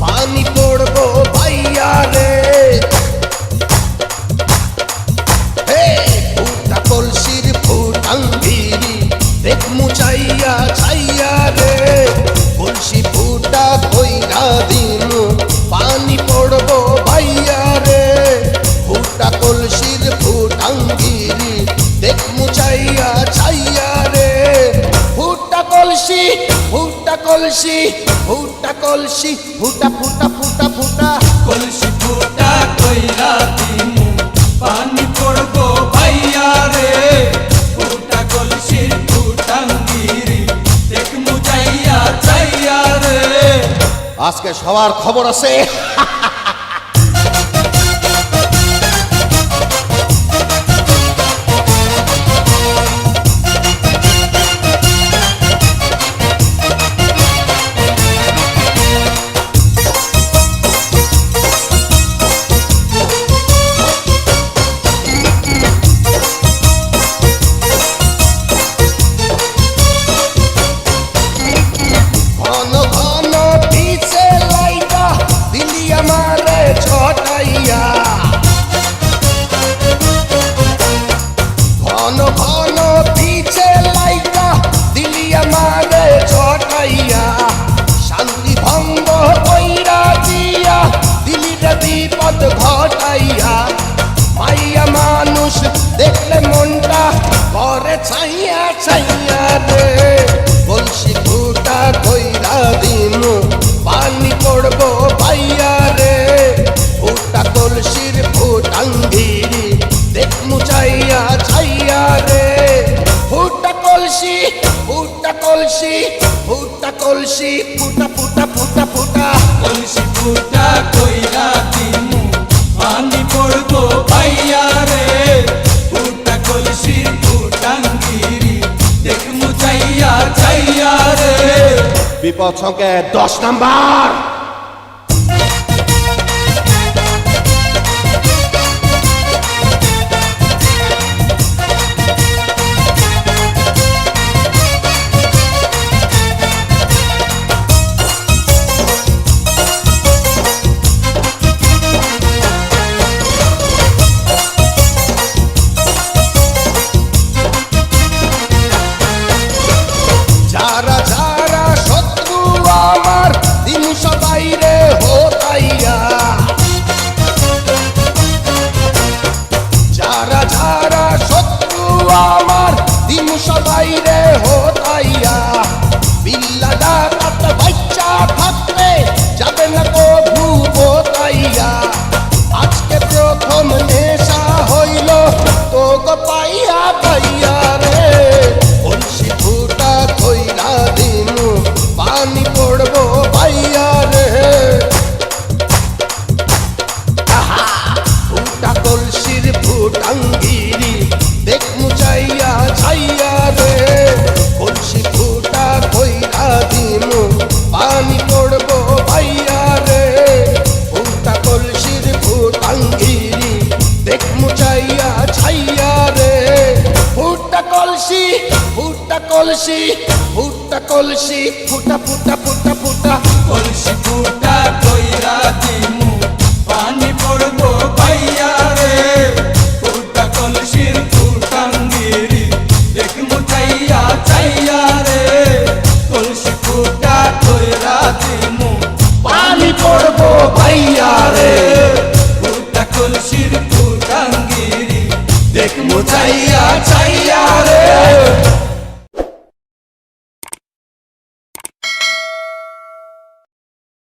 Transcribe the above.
पानी पड़बो भैया रे हे फूटा कलसिर फूटांगिरी देख मुचाइया छाइया रे कलसी फूटा कइरा दिनु पानी पड़बो भैया रे फूटा कलसिर फूटांगिरी देख मुचाइया छाइया रे फूटा कलसी फूटा कलसी फूटा कलसी फूटा फूटा फूटा फूटा कलसी फूटा कइरा दिनु पानी पड़बो भैया रे फूटा कलसी फूटांगिरी देख मुचाइया छाइया रे आज के सवार खबर আছে विपद घटाइया माइया मानुष देखले मनटा करे छाइया छाइया रे कलसी फूटा कइरा दिनु पानी पड़बो भैया रे फूटा कलसिर फूटांगिरी देख मुचाइया छाइया रे फूटा कलसी फूटा कलसी फूटा कलसी फूटा फूटा फूटा फूटा कलसी फूटा कइरा दिनु पानी पड़बो भैया रे फूटा कलसी फूटांगिरी देख मुचाइया छाइया रे विपद संख्या 10 नंबर বাইরে হতাইয়া বিল্লাডা রাত বাচ্চা থাকলে যাবে না কভু বোতাইয়া আজকে প্রথম নেশা হইল তো গো পাইয়া পাইয়া রে কলসি ফুটা কইরা দিনু পানি পড়বো ভাইয়া রে ফুটা কলসির ফুটাঙ্গিরি দেখ মুচাইয়া ছাইয়া রে কলসি ফুটা কইরা দিনু পানি পড়বো ভাইয়া রে ফুটা কলসির ফুটাঙ্গিরি দেখ মুচাইয়া ছাইয়া রে ফুটা কলসি ফুটা কলসি ফুটা কলসি ফুটা ফুটা ফুটা ফুটা কলসি ফুটা কইরা দিনু পানি পড়বো ভাইয়া রে ফুটা কলসির ফুটাঙ্গিরি দেখ মুচাইয়া ছাইয়া রে কলসি ফুটা কইরা দিনু পানি পড়বো ভাইয়া রে ফুটা কলসির ফুটাঙ্গিরি দেখ মুচাইয়া